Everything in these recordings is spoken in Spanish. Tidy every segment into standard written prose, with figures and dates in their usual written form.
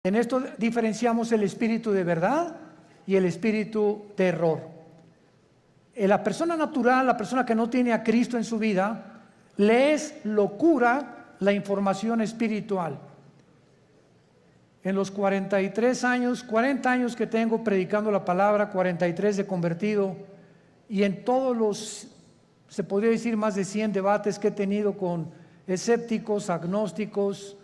En esto diferenciamos el espíritu de verdad y el espíritu de error. La persona natural, la persona que no tiene a Cristo en su vida, le es locura la información espiritual. En los 40 años que tengo predicando la palabra, 43 de convertido, y en todos los, se podría decir, más de 100 debates que he tenido con escépticos, agnósticos,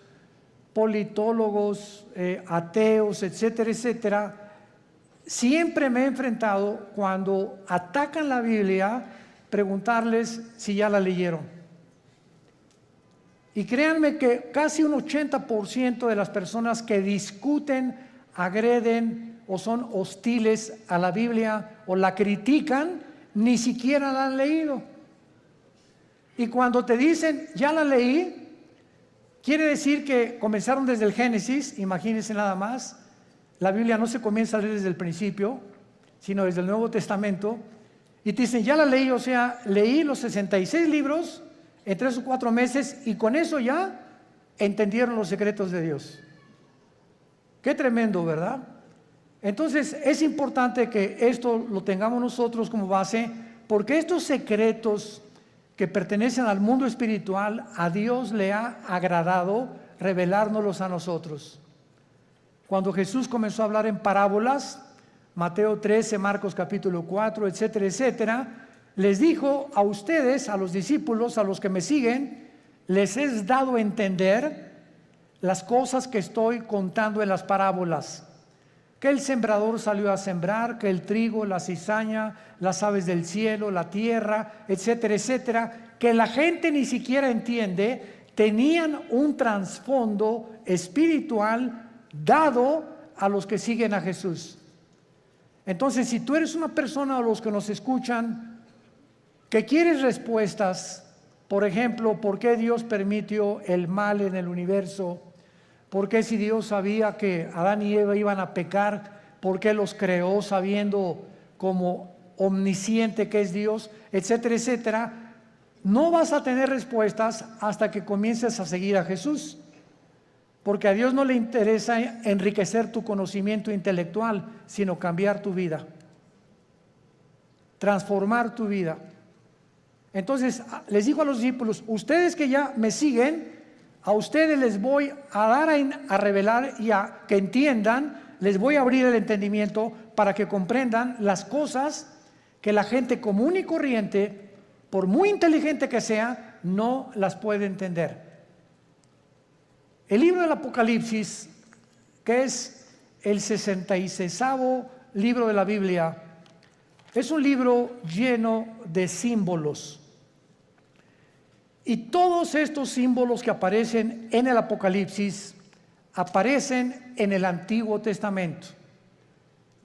politólogos, ateos, etcétera, etcétera, siempre me he enfrentado, cuando atacan la Biblia, preguntarles si ya la leyeron. Y créanme que casi un 80% de las personas que discuten, agreden o son hostiles a la Biblia o la critican, ni siquiera la han leído. Y cuando te dicen, ya la leí, quiere decir que comenzaron desde el Génesis. Imagínense nada más. La Biblia no se comienza a leer desde el principio, sino desde el Nuevo Testamento. Y te dicen, ya la leí, o sea, leí los 66 libros en 3 o 4 meses y con eso ya entendieron los secretos de Dios. Qué tremendo, ¿verdad? Entonces es importante que esto lo tengamos nosotros como base, porque estos secretos que pertenecen al mundo espiritual, a Dios le ha agradado revelárnoslos a nosotros. Cuando Jesús comenzó a hablar en parábolas, Mateo 13, Marcos capítulo 4, etcétera, etcétera, les dijo a ustedes, a los discípulos, a los que me siguen, les he dado a entender las cosas que estoy contando en las parábolas. Que el sembrador salió a sembrar, que el trigo, la cizaña, las aves del cielo, la tierra, etcétera, etcétera, que la gente ni siquiera entiende, tenían un trasfondo espiritual dado a los que siguen a Jesús. Entonces, si tú eres una persona, o los que nos escuchan, que quieres respuestas, por ejemplo, ¿por qué Dios permitió el mal en el universo? ¿Por qué, si Dios sabía que Adán y Eva iban a pecar, por qué los creó sabiendo como omnisciente que es Dios, etcétera, etcétera? No vas a tener respuestas hasta que comiences a seguir a Jesús, porque a Dios no le interesa enriquecer tu conocimiento intelectual, sino cambiar tu vida, transformar tu vida. Entonces les dijo a los discípulos, ustedes que ya me siguen, a ustedes les voy a dar a revelar y a que entiendan, les voy a abrir el entendimiento para que comprendan las cosas que la gente común y corriente, por muy inteligente que sea, no las puede entender. El libro del Apocalipsis, que es el 66º libro de la Biblia, es un libro lleno de símbolos. Y todos estos símbolos que aparecen en el Apocalipsis aparecen en el Antiguo Testamento.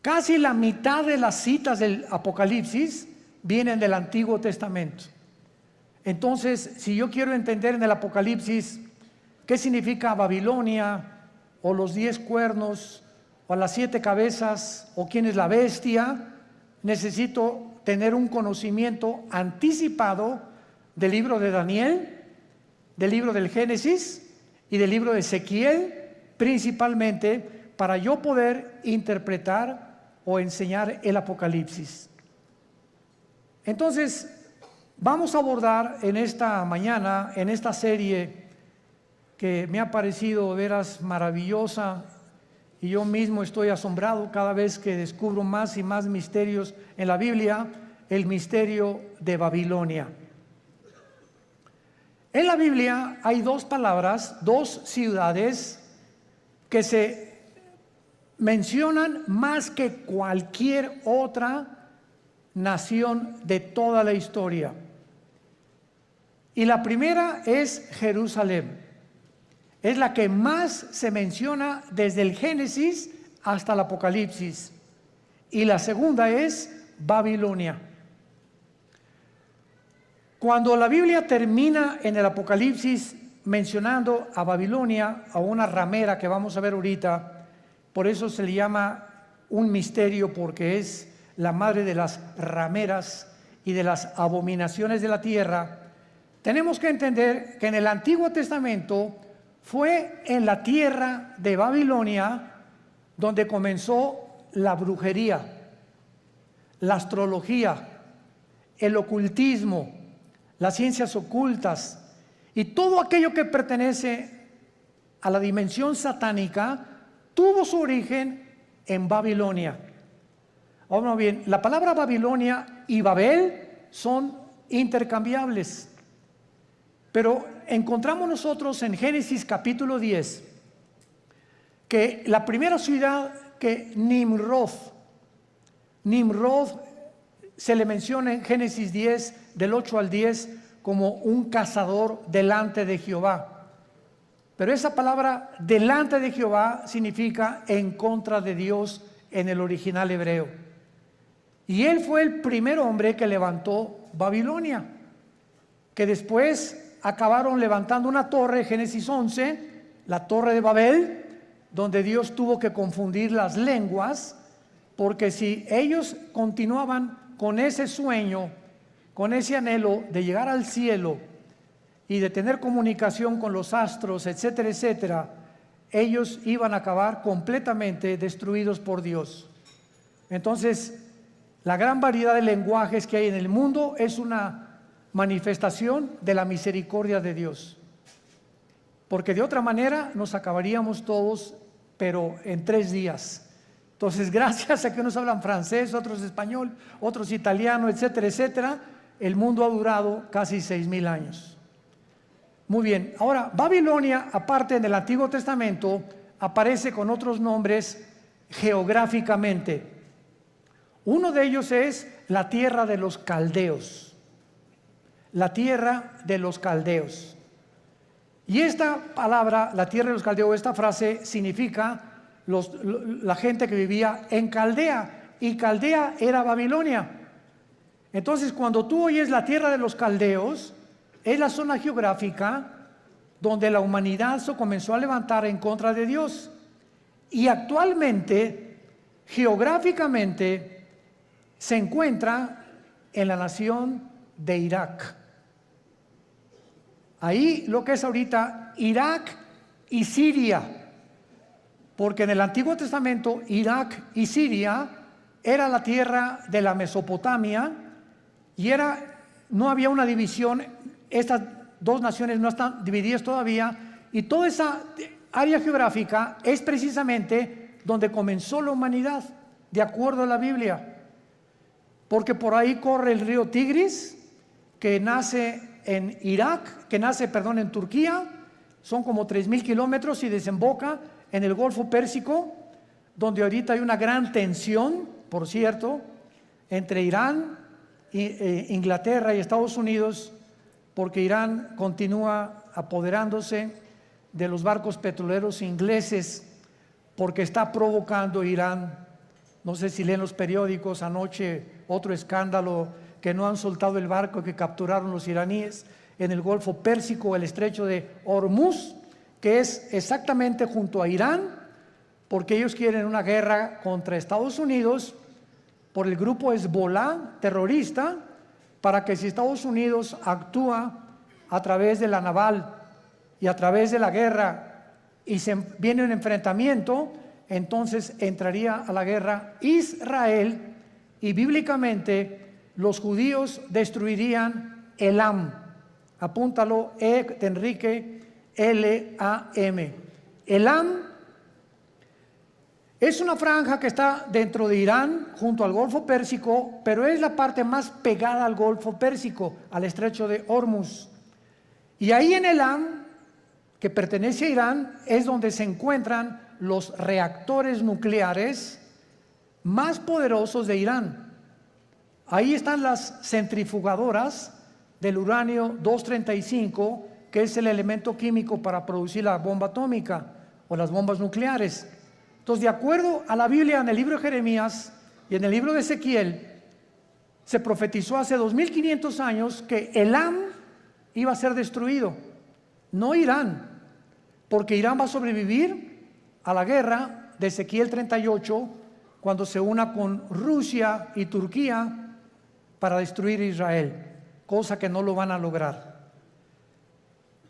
Casi la mitad de las citas del Apocalipsis vienen del Antiguo Testamento. Entonces, si yo quiero entender en el Apocalipsis qué significa Babilonia, o los 10 cuernos, o las 7 cabezas, o quién es la bestia, necesito tener un conocimiento anticipado del libro de Daniel, del libro del Génesis y del libro de Ezequiel, principalmente para yo poder interpretar o enseñar el Apocalipsis. Entonces, vamos a abordar en esta mañana, en esta serie que me ha parecido de veras maravillosa, y yo mismo estoy asombrado cada vez que descubro más y más misterios en la Biblia, el misterio de Babilonia. En la Biblia hay 2 palabras, 2 ciudades que se mencionan más que cualquier otra nación de toda la historia. Y la primera es Jerusalén. Es la que más se menciona desde el Génesis hasta el Apocalipsis. Y la segunda es Babilonia. Cuando la Biblia termina en el Apocalipsis mencionando a Babilonia, a una ramera que vamos a ver ahorita, por eso se le llama un misterio, porque es la madre de las rameras y de las abominaciones de la tierra. Tenemos que entender que en el Antiguo Testamento Fue en la tierra de Babilonia donde comenzó la brujería, la astrología, el ocultismo, las ciencias ocultas y todo aquello que pertenece a la dimensión satánica tuvo su origen en Babilonia. Ahora bien, la palabra Babilonia y Babel son intercambiables, pero encontramos nosotros en Génesis capítulo 10 que la primera ciudad que Nimrod se le menciona en Génesis 10 del 8 al 10 como un cazador delante de Jehová. Pero esa palabra delante de Jehová significa en contra de Dios en el original hebreo. Y él fue el primer hombre que levantó Babilonia, que después acabaron levantando una torre, Génesis 11, la torre de Babel, donde Dios tuvo que confundir las lenguas, porque si ellos continuaban con ese sueño, con ese anhelo de llegar al cielo y de tener comunicación con los astros, etcétera, etcétera, ellos iban a acabar completamente destruidos por Dios. Entonces, la gran variedad de lenguajes que hay en el mundo es una manifestación de la misericordia de Dios, porque de otra manera nos acabaríamos todos, pero en 3 días. Entonces, gracias a que unos hablan francés, otros español, otros italiano, etcétera, etcétera, el mundo ha durado casi 6,000 años. Muy bien, ahora Babilonia, aparte en el Antiguo Testamento, aparece con otros nombres geográficamente. Uno de ellos es la tierra de los caldeos. La tierra de los caldeos. Y esta palabra, la tierra de los caldeos, esta frase significa la gente que vivía en Caldea, y Caldea era Babilonia. Entonces, cuando tú oyes la tierra de los caldeos, es la zona geográfica donde la humanidad se comenzó a levantar en contra de Dios. Y actualmente, geográficamente, se encuentra en la nación de Irak. Ahí lo que es ahorita Irak y Siria. Porque en el Antiguo Testamento Irak y Siria era la tierra de la Mesopotamia y no había una división, estas dos naciones no están divididas todavía, y toda esa área geográfica es precisamente donde comenzó la humanidad, de acuerdo a la Biblia, porque por ahí corre el río Tigris, que nace en en Turquía, son como 3,000 kilómetros y desemboca en el Golfo Pérsico, donde ahorita hay una gran tensión, por cierto, entre Irán, Inglaterra y Estados Unidos, porque Irán continúa apoderándose de los barcos petroleros ingleses, porque está provocando Irán. No sé si leen los periódicos, anoche otro escándalo, que no han soltado el barco que capturaron los iraníes en el Golfo Pérsico, el estrecho de Hormuz, que es exactamente junto a Irán, porque ellos quieren una guerra contra Estados Unidos por el grupo Hezbollah terrorista, para que si Estados Unidos actúa a través de la naval y a través de la guerra y viene un enfrentamiento, entonces entraría a la guerra Israel, y bíblicamente los judíos destruirían Elam. Apúntalo, Enrique, L-A-M. Elam es una franja que está dentro de Irán, junto al Golfo Pérsico, pero es la parte más pegada al Golfo Pérsico, al estrecho de Hormuz. Y ahí en Elam, que pertenece a Irán, es donde se encuentran los reactores nucleares más poderosos de Irán. Ahí están las centrifugadoras del uranio 235, que es el elemento químico para producir la bomba atómica o las bombas nucleares. Entonces, de acuerdo a la Biblia, en el libro de Jeremías y en el libro de Ezequiel, se profetizó hace 2500 años que Elam iba a ser destruido, no Irán, porque Irán va a sobrevivir a la guerra de Ezequiel 38 cuando se una con Rusia y Turquía para destruir Israel, cosa que no lo van a lograr.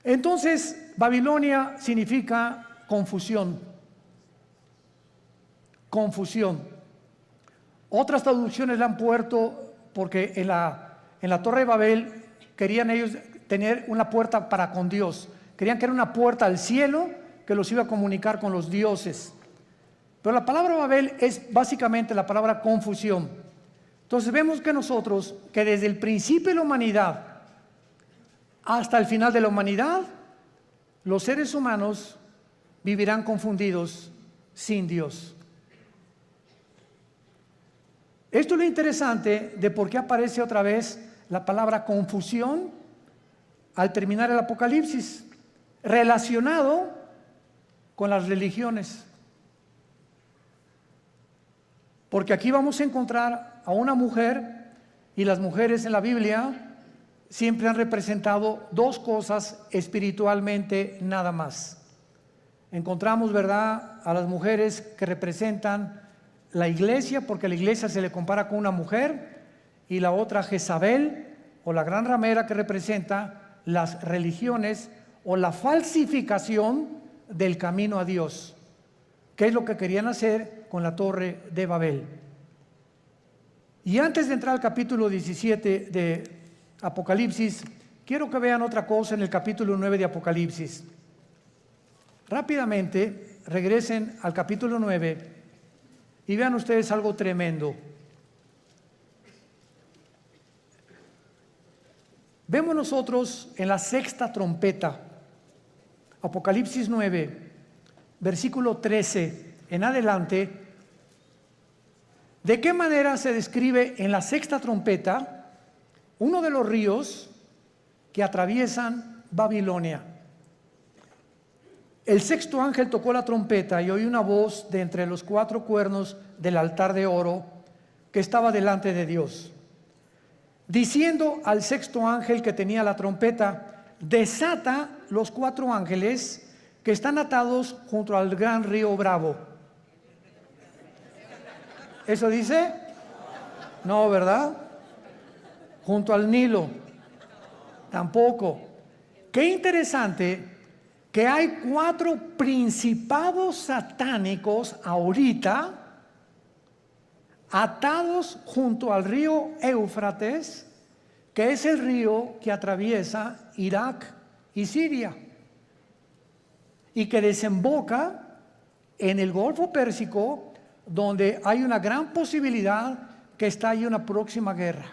Entonces, Babilonia significa confusión. Confusión. Otras traducciones la han puesto porque en la Torre de Babel querían ellos tener una puerta para con Dios. Querían que era una puerta al cielo que los iba a comunicar con los dioses. Pero la palabra Babel es básicamente la palabra confusión. Entonces vemos que nosotros, que desde el principio de la humanidad hasta el final de la humanidad, los seres humanos vivirán confundidos sin Dios. Esto es lo interesante de por qué aparece otra vez la palabra confusión al terminar el Apocalipsis, relacionado con las religiones. Porque aquí vamos a encontrar a una mujer, y las mujeres en la Biblia siempre han representado dos cosas espiritualmente nada más. Encontramos, ¿verdad?, a las mujeres que representan la iglesia, porque la iglesia se le compara con una mujer, y la otra Jezabel, o la gran ramera, que representa las religiones o la falsificación del camino a Dios, que es lo que querían hacer con la Torre de Babel. Y antes de entrar al capítulo 17 de Apocalipsis, quiero que vean otra cosa en el capítulo 9 de Apocalipsis. Rápidamente regresen al capítulo 9 y vean ustedes algo tremendo. Vemos nosotros en la sexta trompeta, Apocalipsis 9, versículo 13 en adelante, de qué manera se describe en la sexta trompeta uno de los ríos que atraviesan Babilonia. El sexto ángel tocó la trompeta y oí una voz de entre los cuatro cuernos del altar de oro que estaba delante de Dios, diciendo al sexto ángel que tenía la trompeta: desata los cuatro ángeles que están atados junto al gran río Bravo. ¿Eso dice? No, ¿verdad? Junto al Nilo. Tampoco. Qué interesante que hay cuatro principados satánicos ahorita atados junto al río Éufrates, que es el río que atraviesa Irak y Siria, y que desemboca en el Golfo Pérsico, donde hay una gran posibilidad que estalle una próxima guerra.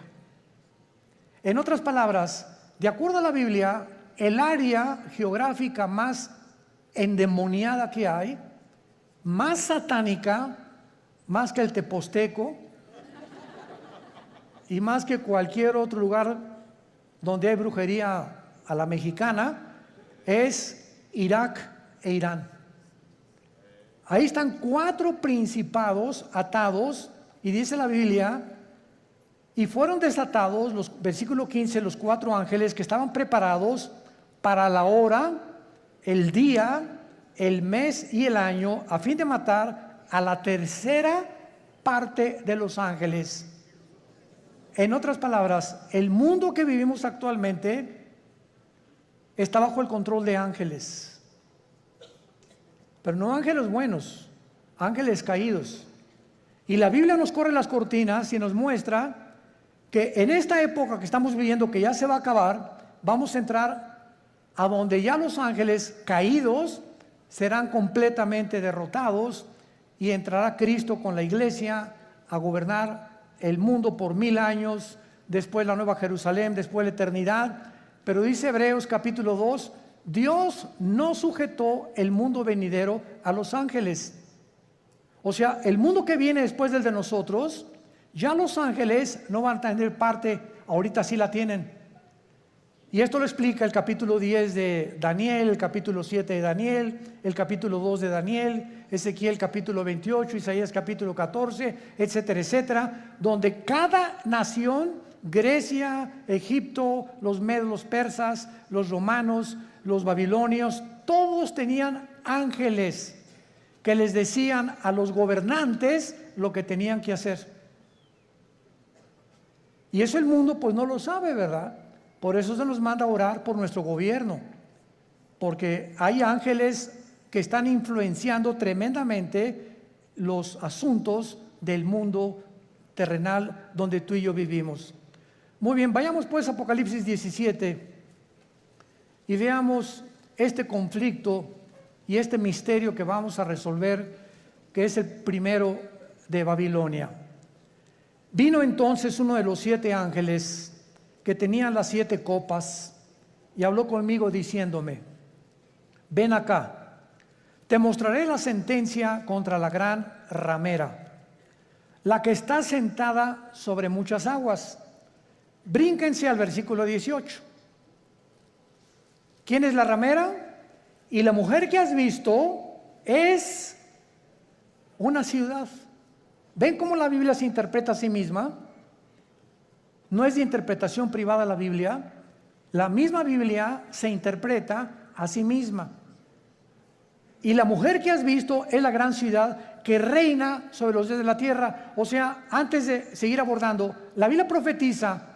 En otras palabras, de acuerdo a la Biblia, el área geográfica más endemoniada que hay, más satánica, más que el Teposteco y más que cualquier otro lugar donde hay brujería a la mexicana, es Irak e Irán. Ahí están cuatro principados atados, y dice la Biblia, y fueron desatados, versículo 15, los cuatro ángeles que estaban preparados para la hora, el día, el mes y el año, a fin de matar a la tercera parte de los ángeles. En otras palabras, el mundo que vivimos actualmente está bajo el control de ángeles. Pero no ángeles buenos, ángeles caídos. Y la Biblia nos corre las cortinas y nos muestra que en esta época que estamos viviendo, que ya se va a acabar, vamos a entrar a donde ya los ángeles caídos serán completamente derrotados, y entrará Cristo con la iglesia a gobernar el mundo por 1000 años, después la Nueva Jerusalén, después la eternidad. Pero dice Hebreos capítulo 2, Dios no sujetó el mundo venidero a los ángeles. O sea, el mundo que viene después del de nosotros, ya los ángeles no van a tener parte, ahorita sí la tienen. Y esto lo explica el capítulo 10 de Daniel, el capítulo 7 de Daniel, el capítulo 2 de Daniel, Ezequiel capítulo 28, Isaías capítulo 14, etcétera, etcétera, donde cada nación, Grecia, Egipto, los medos, los persas, los romanos, los babilonios, todos tenían ángeles que les decían a los gobernantes lo que tenían que hacer. Y eso el mundo pues no lo sabe, ¿verdad? Por eso se nos manda a orar por nuestro gobierno. porque hay ángeles que están influenciando tremendamente los asuntos del mundo terrenal donde tú y yo vivimos. Muy bien, vayamos pues a Apocalipsis 17 y veamos este conflicto y este misterio que vamos a resolver, que es el primero de Babilonia. Vino entonces uno de los 7 ángeles que tenían las 7 copas y habló conmigo diciéndome: ven acá, te mostraré la sentencia contra la gran ramera, la que está sentada sobre muchas aguas. Brínquense al versículo 18. ¿Quién es la ramera? Y la mujer que has visto es una ciudad. ¿Ven cómo la Biblia se interpreta a sí misma? No es de interpretación privada la Biblia. La misma Biblia se interpreta a sí misma. Y la mujer que has visto es la gran ciudad que reina sobre los días de la tierra. O sea, antes de seguir abordando, la Biblia profetiza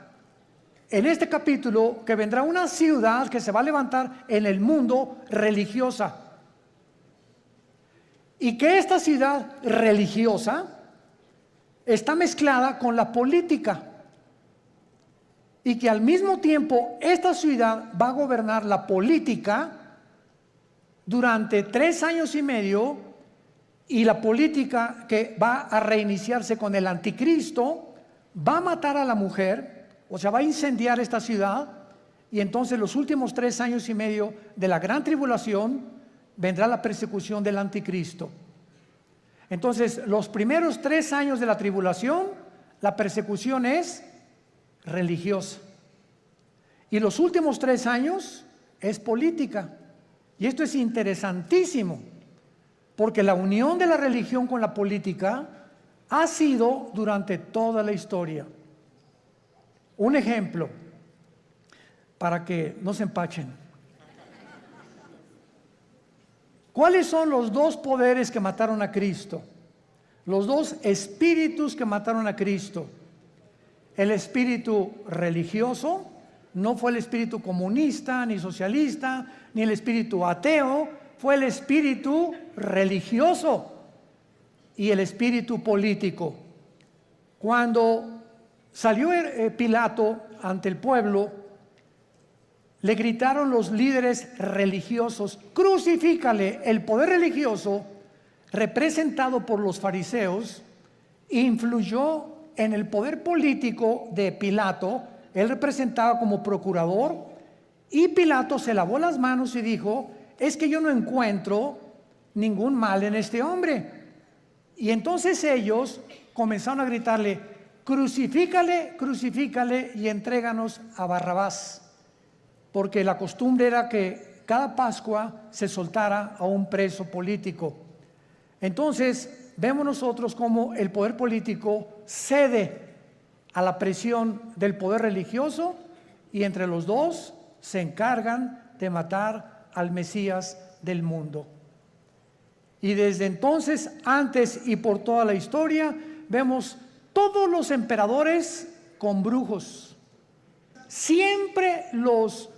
en este capítulo que vendrá una ciudad que se va a levantar en el mundo religiosa. Y que esta ciudad religiosa está mezclada con la política. Y que al mismo tiempo esta ciudad va a gobernar la política durante 3 años y medio, y la política que va a reiniciarse con el anticristo va a matar a la mujer, o sea, va a incendiar esta ciudad, y entonces los últimos 3 años y medio de la gran tribulación vendrá la persecución del anticristo. Entonces, los primeros 3 años de la tribulación, la persecución es religiosa, y los últimos 3 años es política. Y esto es interesantísimo, porque la unión de la religión con la política ha sido durante toda la historia. Un ejemplo, para que no se empachen. ¿Cuáles son los 2 poderes que mataron a Cristo? Los 2 espíritus que mataron a Cristo. El espíritu religioso, no fue el espíritu comunista, ni socialista, ni el espíritu ateo, fue el espíritu religioso y el espíritu político. Cuando salió Pilato ante el pueblo, le gritaron los líderes religiosos: crucifícale. El poder religioso, representado por los fariseos, influyó en el poder político de Pilato. Él representaba como procurador, y Pilato se lavó las manos y dijo: es que yo no encuentro ningún mal en este hombre. Y entonces ellos comenzaron a gritarle: crucifícale, crucifícale y entréganos a Barrabás, porque la costumbre era que cada Pascua se soltara a un preso político. Entonces vemos nosotros cómo el poder político cede a la presión del poder religioso, y entre los 2 se encargan de matar al Mesías del mundo. Y desde entonces, antes y por toda la historia, vemos todos los emperadores con brujos. Siempre los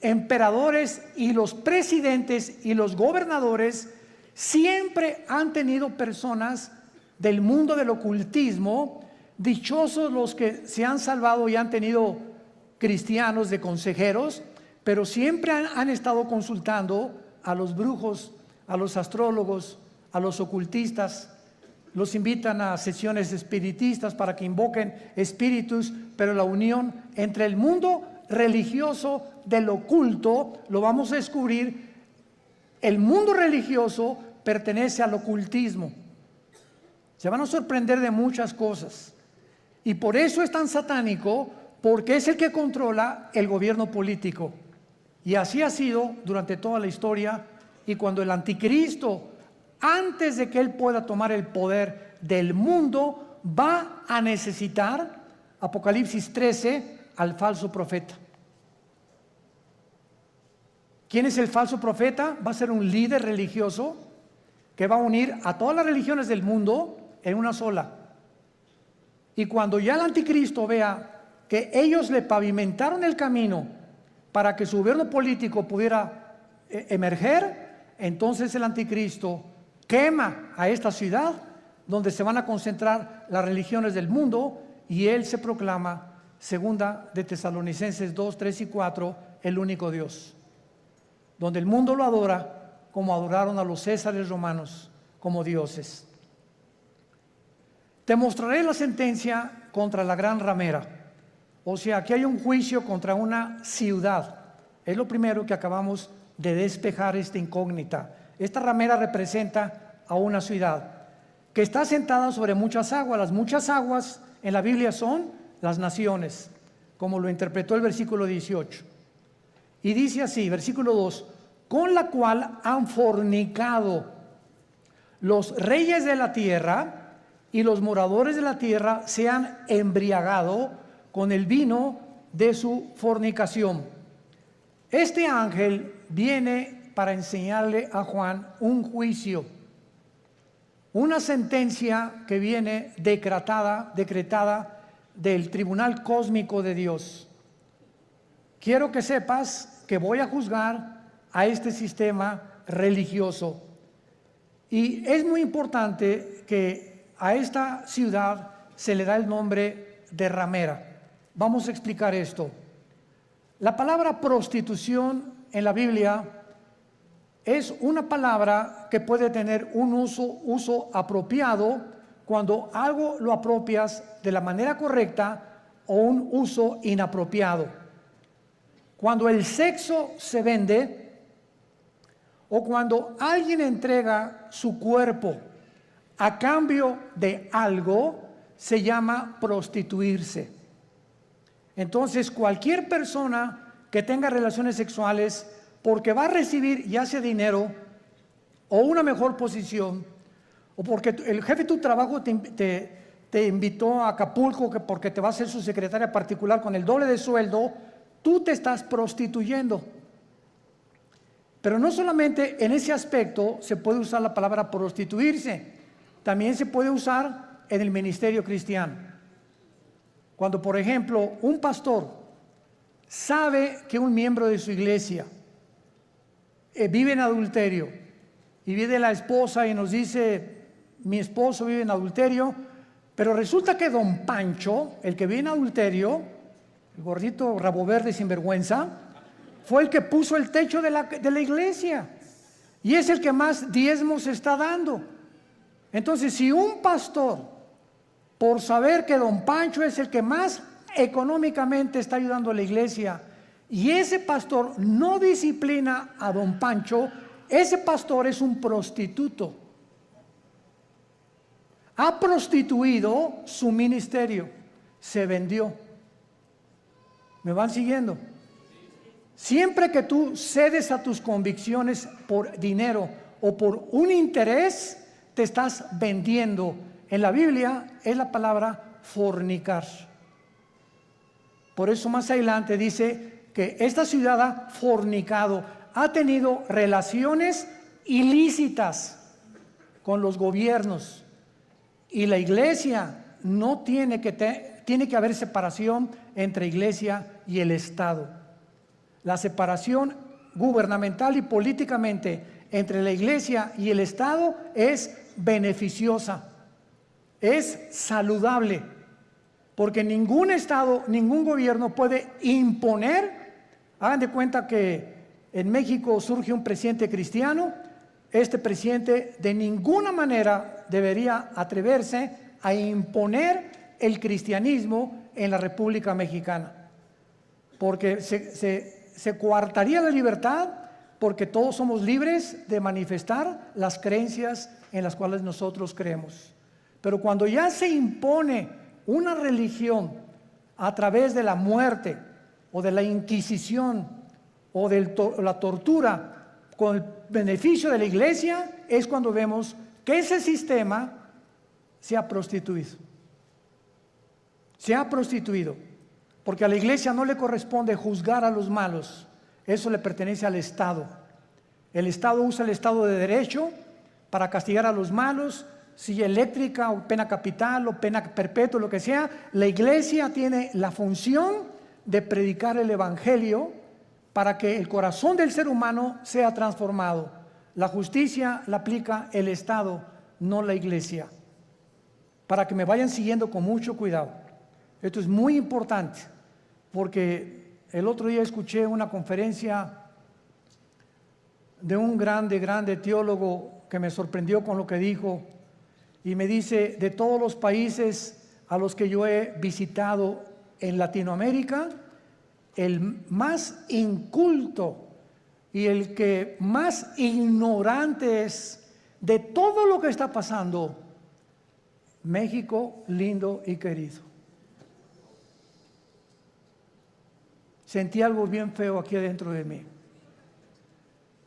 emperadores y los presidentes y los gobernadores siempre han tenido personas del mundo del ocultismo. Dichosos los que se han salvado y han tenido cristianos de consejeros, pero siempre han estado consultando a los brujos, a los astrólogos, a los ocultistas. Los invitan a sesiones espiritistas para que invoquen espíritus, pero la unión entre el mundo religioso del oculto, lo vamos a descubrir, el mundo religioso pertenece al ocultismo. Se van a sorprender de muchas cosas. Y por eso es tan satánico, porque es el que controla el gobierno político. Y así ha sido durante toda la historia. Y cuando el anticristo, antes de que él pueda tomar el poder del mundo, va a necesitar, Apocalipsis 13, al falso profeta. ¿Quién es el falso profeta? Va a ser un líder religioso que va a unir a todas las religiones del mundo en una sola. Y cuando ya el anticristo vea que ellos le pavimentaron el camino para que su gobierno político pudiera emerger, entonces el anticristo quema a esta ciudad donde se van a concentrar las religiones del mundo y él se proclama, segunda de Tesalonicenses 2, 3 y 4, el único Dios, donde el mundo lo adora como adoraron a los césares romanos como dioses. Te mostraré la sentencia contra la gran ramera. O sea, aquí hay un juicio contra una ciudad. Es lo primero que acabamos de despejar esta incógnita. Esta ramera representa a una ciudad que está sentada sobre muchas aguas. Las muchas aguas en la Biblia son las naciones, como lo interpretó el versículo 18. Y dice así, versículo 2, con la cual han fornicado los reyes de la tierra y los moradores de la tierra se han embriagado con el vino de su fornicación. Este ángel viene para enseñarle a Juan un juicio, una sentencia que viene decretada del tribunal cósmico de Dios. Quiero que sepas que voy a juzgar a este sistema religioso. Y es muy importante que a esta ciudad se le da el nombre de ramera. Vamos a explicar esto. La palabra prostitución en la Biblia es una palabra que puede tener un uso apropiado cuando algo lo apropias de la manera correcta o un uso inapropiado. Cuando el sexo se vende o cuando alguien entrega su cuerpo a cambio de algo, se llama prostituirse. Entonces, cualquier persona que tenga relaciones sexuales porque va a recibir ya sea dinero o una mejor posición, o porque el jefe de tu trabajo te invitó a Acapulco porque te va a hacer su secretaria particular con el doble de sueldo, tú te estás prostituyendo. Pero no solamente en ese aspecto se puede usar la palabra prostituirse, también se puede usar en el ministerio cristiano. Cuando, por ejemplo, un pastor sabe que un miembro de su iglesia vive en adulterio y viene la esposa y nos dice, mi esposo vive en adulterio, pero resulta que don Pancho, el que vive en adulterio, el gordito rabo verde sinvergüenza, fue el que puso el techo de la iglesia y es el que más diezmos está dando. Entonces, si un pastor, por saber que don Pancho es el que más económicamente está ayudando a la iglesia, y ese pastor no disciplina a don Pancho, ese pastor es un prostituto. Ha prostituido su ministerio, se vendió. ¿Me van siguiendo? Siempre que tú cedes a tus convicciones por dinero o por un interés, te estás vendiendo. En la Biblia es la palabra fornicar. Por eso más adelante dice que esta ciudad ha fornicado, ha tenido relaciones ilícitas con los gobiernos. Y la iglesia no tiene que haber separación entre iglesia y el Estado. La separación gubernamental y políticamente entre la iglesia y el Estado es beneficiosa, es saludable, porque ningún Estado, ningún gobierno puede imponer. Hagan de cuenta que en México surge un presidente cristiano, este presidente de ninguna manera debería atreverse a imponer el cristianismo en la República Mexicana, porque se coartaría la libertad, porque todos somos libres de manifestar las creencias en las cuales nosotros creemos. Pero cuando ya se impone una religión a través de la muerte o de la Inquisición o de la tortura con el beneficio de la iglesia, es cuando vemos que ese sistema se ha prostituido. Se ha prostituido, porque a la iglesia no le corresponde juzgar a los malos. Eso le pertenece al Estado. El Estado usa el Estado de Derecho para castigar a los malos, silla eléctrica o pena capital o pena perpetua, lo que sea. La iglesia tiene la función de predicar el Evangelio para que el corazón del ser humano sea transformado. La justicia la aplica el Estado, no la iglesia. Para que me vayan siguiendo con mucho cuidado. Esto es muy importante, porque el otro día escuché una conferencia de un grande teólogo que me sorprendió con lo que dijo, y me dice: de todos los países a los que yo he visitado en Latinoamérica, el más inculto y el que más ignorante es de todo lo que está pasando, México lindo y querido. Sentí algo bien feo aquí adentro de mí.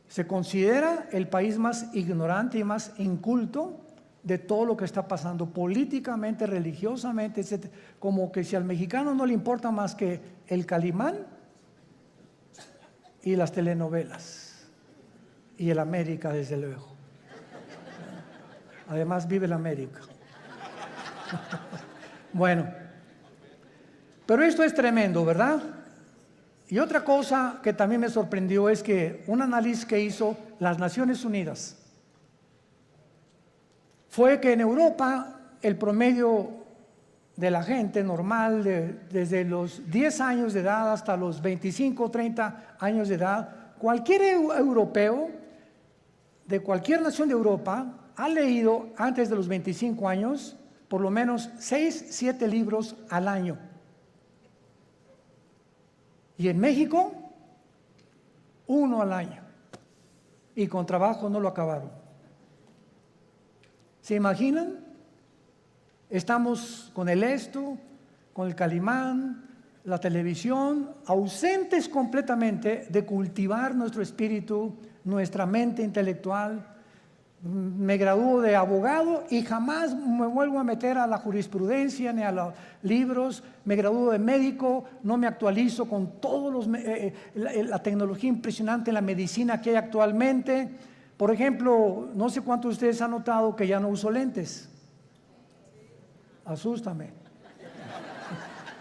Se considera el país más ignorante y más inculto de todo lo que está pasando políticamente, religiosamente, etc. Como que si al mexicano no le importa más que el Calimán y las telenovelas y el América, desde luego. Además vive el América. Bueno, pero esto es tremendo, ¿verdad? Y otra cosa que también me sorprendió es que un análisis que hizo las Naciones Unidas fue que en Europa el promedio de la gente normal, desde los 10 años de edad hasta los 25 o 30 años de edad, cualquier europeo de cualquier nación de Europa ha leído antes de los 25 años por lo menos 6, 7 libros al año. Y en México, 1 al año. Y con trabajo no lo acabaron. ¿Se imaginan? Estamos con el esto, con el Calimán, la televisión, ausentes completamente de cultivar nuestro espíritu, nuestra mente intelectual. Me gradúo de abogado y jamás me vuelvo a meter a la jurisprudencia ni a los libros. Me gradúo de médico, no me actualizo con todos la tecnología impresionante en la medicina que hay actualmente. Por ejemplo, no sé cuántos de ustedes han notado que ya no uso lentes. Asústame.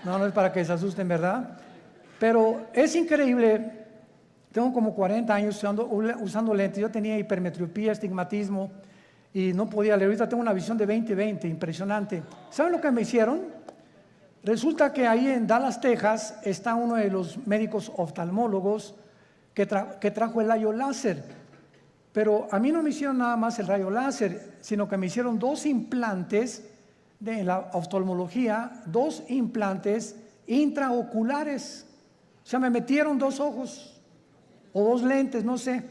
No es para que se asusten, ¿verdad? Pero es increíble. Tengo como 40 años usando lentes. Yo tenía hipermetropía, estigmatismo y no podía leer. Ahorita tengo una visión de 20/20, impresionante. ¿Saben lo que me hicieron? Resulta que ahí en Dallas, Texas, está uno de los médicos oftalmólogos que trajo el rayo láser. Pero a mí no me hicieron nada más el rayo láser, sino que me hicieron 2 implantes de la oftalmología, 2 implantes intraoculares. O sea, me metieron 2 ojos. O 2 lentes, no sé.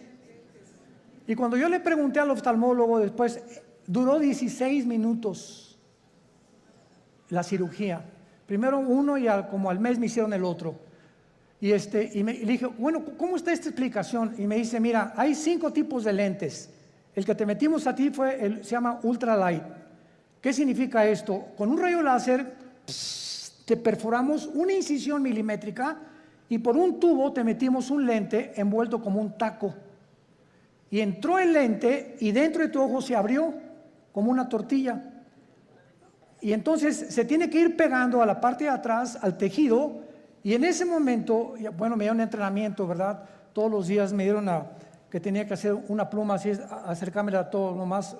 Y cuando yo le pregunté al oftalmólogo después, duró 16 minutos la cirugía. Primero uno y como al mes me hicieron el otro. Y le dije, bueno, ¿cómo está esta explicación? Y me dice, mira, hay 5 tipos de lentes. El que te metimos a ti se llama ultralight. ¿Qué significa esto? Con un rayo láser te perforamos una incisión milimétrica y por un tubo te metimos un lente envuelto como un taco. Y entró el lente y dentro de tu ojo se abrió como una tortilla. Y entonces se tiene que ir pegando a la parte de atrás, al tejido, y en ese momento, bueno, me dieron entrenamiento, ¿verdad? Todos los días me dieron que tenía que hacer una pluma así, acercármela a todo, nomás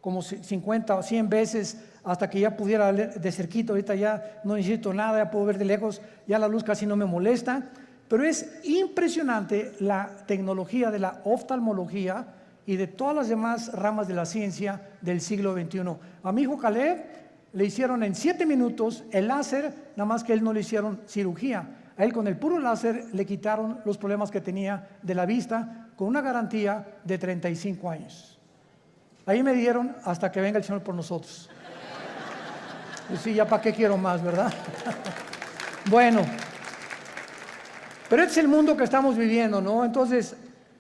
como 50 o 100 veces hasta que ya pudiera leer de cerquito. Ahorita ya no necesito nada, ya puedo ver de lejos, ya la luz casi no me molesta. Pero es impresionante la tecnología de la oftalmología y de todas las demás ramas de la ciencia del siglo XXI. A mi hijo Caleb le hicieron en 7 minutos el láser, nada más que a él no le hicieron cirugía. A él con el puro láser le quitaron los problemas que tenía de la vista con una garantía de 35 años. Ahí me dieron hasta que venga el Señor por nosotros. Pues sí, ya para qué quiero más, ¿verdad? Bueno, pero este es el mundo que estamos viviendo, ¿no? Entonces,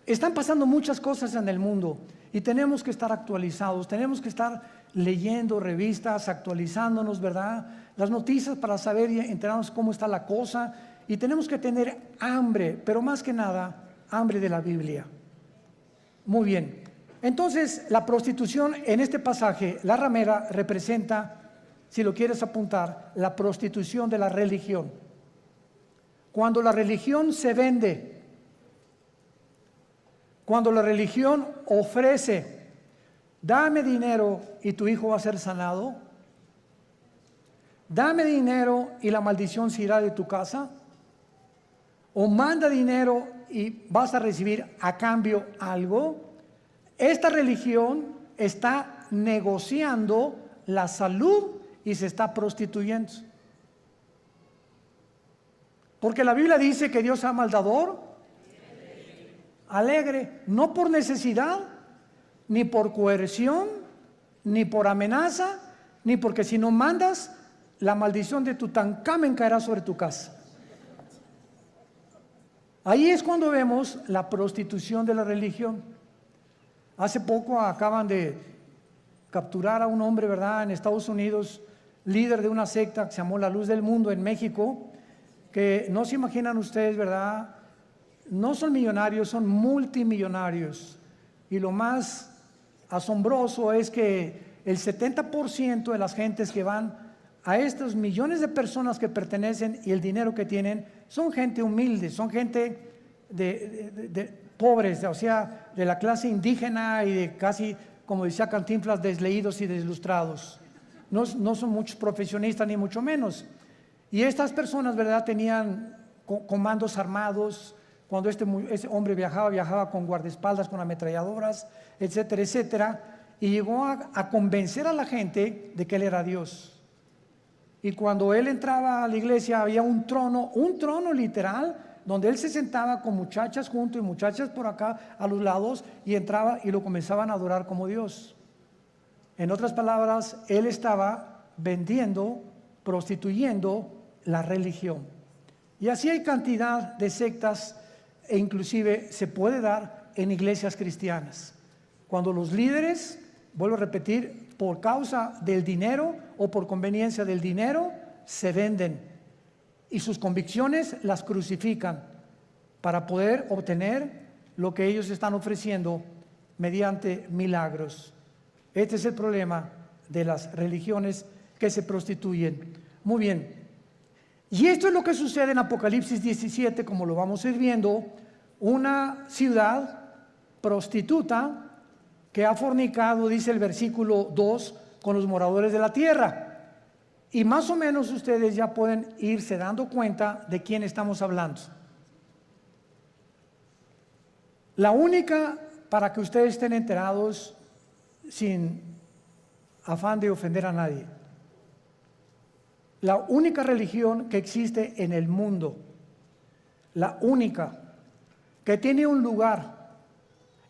están pasando muchas cosas en el mundo y tenemos que estar actualizados, tenemos que estar leyendo revistas, actualizándonos, ¿verdad? Las noticias para saber y enterarnos cómo está la cosa, y tenemos que tener hambre, pero más que nada, hambre de la Biblia. Muy bien. Entonces, la prostitución en este pasaje, la ramera, representa, si lo quieres apuntar, la prostitución de la religión. Cuando la religión se vende Cuando la religión ofrece, dame dinero y tu hijo va a ser sanado, dame dinero y la maldición se irá de tu casa, o manda dinero y vas a recibir a cambio algo, esta religión está negociando la salud y se está prostituyendo. Porque la Biblia dice que Dios ama al dador alegre, no por necesidad, ni por coerción, ni por amenaza, ni porque si no mandas, la maldición de Tutankamen caerá sobre tu casa. Ahí es cuando vemos la prostitución de la religión. Hace poco acaban de capturar a un hombre, ¿verdad?, en Estados Unidos, líder de una secta que se llamó La Luz del Mundo en México, que no se imaginan ustedes, ¿verdad? No son millonarios, son multimillonarios. Y lo más asombroso es que el 70% de las gentes que van a estos millones de personas que pertenecen y el dinero que tienen, son gente humilde, son gente de pobres, o sea, de la clase indígena y de casi, como decía Cantinflas, desleídos y deslustrados. No son muchos profesionistas ni mucho menos. Y estas personas, ¿verdad?, tenían comandos armados. Cuando ese hombre viajaba con guardaespaldas, con ametralladoras, etcétera, etcétera. Y llegó a convencer a la gente de que él era Dios. Y cuando él entraba a la iglesia había un trono literal, donde él se sentaba con muchachas junto y muchachas por acá a los lados, y entraba y lo comenzaban a adorar como Dios. En otras palabras, él estaba vendiendo, prostituyendo la religión. Y así hay cantidad de sectas, e inclusive se puede dar en iglesias cristianas. Cuando los líderes, vuelvo a repetir, por causa del dinero o por conveniencia del dinero, se venden y sus convicciones las crucifican para poder obtener lo que ellos están ofreciendo mediante milagros. Este es el problema de las religiones que se prostituyen. Muy bien. Y esto es lo que sucede en Apocalipsis 17, como lo vamos a ir viendo, una ciudad prostituta que ha fornicado, dice el versículo 2, con los moradores de la tierra. Y más o menos ustedes ya pueden irse dando cuenta de quién estamos hablando. La única, para que ustedes estén enterados, sin afán de ofender a nadie, la única religión que existe en el mundo, la única que tiene un lugar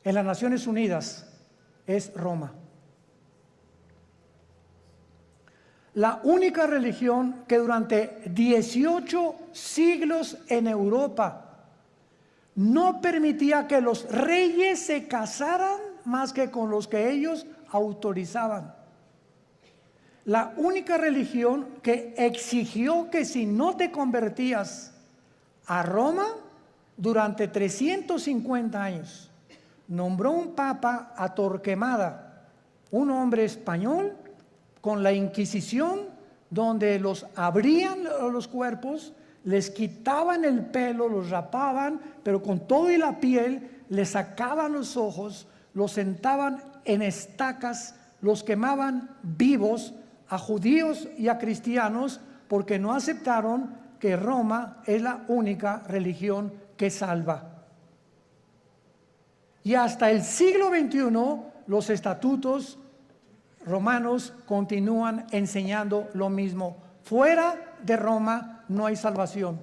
en las Naciones Unidas, es Roma. La única religión que durante 18 siglos en Europa no permitía que los reyes se casaran más que con los que ellos autorizaban. La única religión que exigió que si no te convertías a Roma durante 350 años, nombró un papa a Torquemada, un hombre español, con la Inquisición, donde los abrían los cuerpos, les quitaban el pelo, los rapaban, pero con todo y la piel, les sacaban los ojos, los sentaban en estacas, los quemaban vivos a judíos y a cristianos, porque no aceptaron que Roma es la única religión que salva. Y hasta el siglo XXI, los estatutos romanos continúan enseñando lo mismo. Fuera de Roma no hay salvación.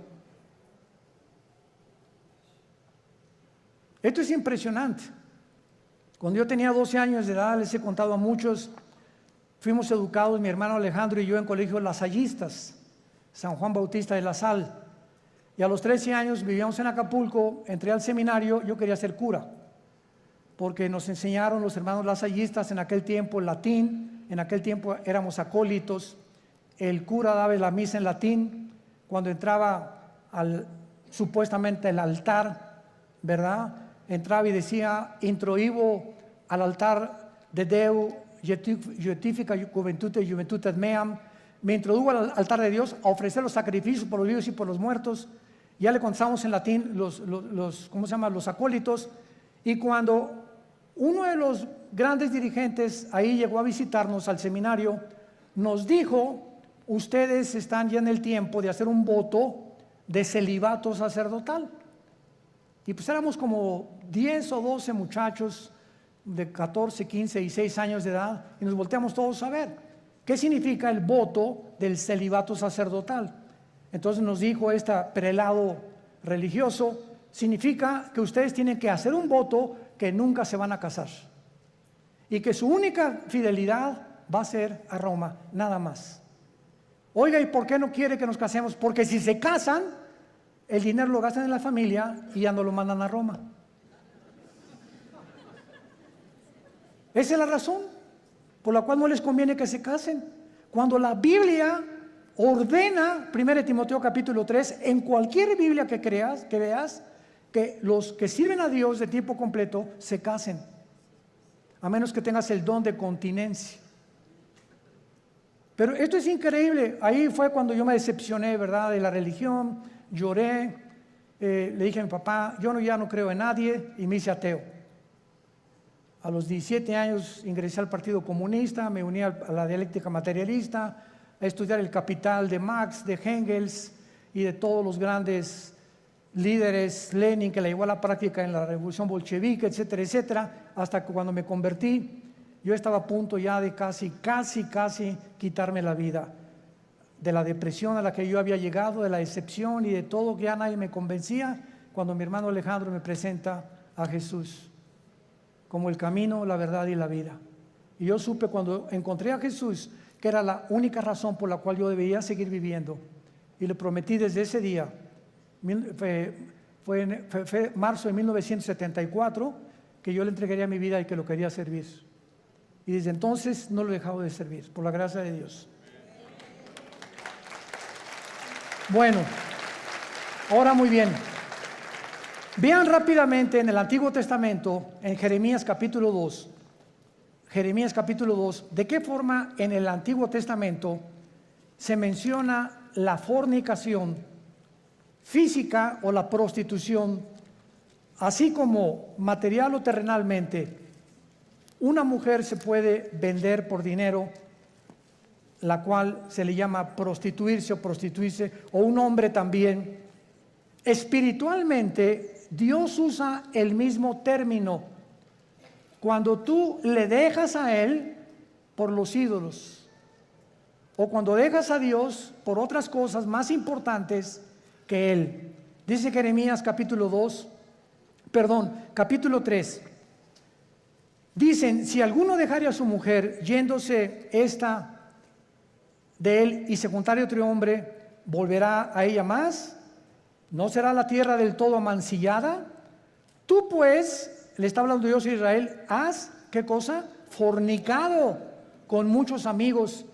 Esto es impresionante. Cuando yo tenía 12 años de edad, les he contado a muchos, fuimos educados, mi hermano Alejandro y yo, en colegios lasallistas, San Juan Bautista de La Sal. Y a los 13 años vivíamos en Acapulco, entré al seminario, yo quería ser cura, porque nos enseñaron los hermanos lasallistas en aquel tiempo el latín, en aquel tiempo éramos acólitos, el cura daba la misa en latín, cuando entraba supuestamente el altar, ¿verdad?, entraba y decía, introibo al altar de Deu, Justifica Juventude Juventudes Meam, me introdujo al altar de Dios a ofrecer los sacrificios por los vivos y por los muertos. Ya le contamos en latín los ¿cómo se llama?, los acólitos. Y cuando uno de los grandes dirigentes ahí llegó a visitarnos al seminario, nos dijo: ustedes están ya en el tiempo de hacer un voto de celibato sacerdotal. Y pues éramos como 10 o 12 muchachos de 14, 15 y 6 años de edad, y nos volteamos todos a ver qué significa el voto del celibato sacerdotal. Entonces nos dijo este prelado religioso: significa que ustedes tienen que hacer un voto que nunca se van a casar y que su única fidelidad va a ser a Roma, nada más. Oiga, ¿y por qué no quiere que nos casemos? Porque si se casan, el dinero lo gastan en la familia y ya no lo mandan a Roma. Esa es la razón por la cual no les conviene que se casen. Cuando la Biblia ordena, 1 Timoteo capítulo 3, en cualquier Biblia que veas, que los que sirven a Dios de tiempo completo se casen, a menos que tengas el don de continencia. Pero esto es increíble. Ahí fue cuando yo me decepcioné, ¿verdad?, de la religión. Lloré, le dije a mi papá: yo ya no creo en nadie, y me hice ateo. A los 17 años ingresé al Partido Comunista, me uní a la dialéctica materialista, a estudiar el Capital de Marx, de Engels y de todos los grandes líderes, Lenin, que la llevó a la práctica en la revolución bolchevique, etcétera, etcétera, hasta que cuando me convertí, yo estaba a punto ya de casi quitarme la vida, de la depresión a la que yo había llegado, de la decepción y de todo, que ya nadie me convencía, cuando mi hermano Alejandro me presenta a Jesús como el camino, la verdad y la vida. Y yo supe, cuando encontré a Jesús, que era la única razón por la cual yo debía seguir viviendo, y le prometí desde ese día. Fue marzo de 1974 que yo le entregaría mi vida y que lo quería servir, y desde entonces no lo he dejado de servir, por la gracia de Dios. Bueno, ahora muy bien, vean rápidamente en el Antiguo Testamento, en Jeremías capítulo 2, de qué forma en el Antiguo Testamento se menciona la fornicación física o la prostitución, así como material o terrenalmente. Una mujer se puede vender por dinero, la cual se le llama prostituirse o prostituirse, o un hombre también. Espiritualmente, Dios usa el mismo término cuando tú le dejas a Él por los ídolos, o cuando dejas a Dios por otras cosas más importantes que Él. Dice Jeremías capítulo 3. Dicen: si alguno dejare a su mujer, yéndose esta de él, y se juntare otro hombre, ¿volverá a ella más? ¿No será la tierra del todo amancillada? Tú pues, le está hablando Dios a Israel, has, ¿qué cosa? Fornicado con muchos amigos.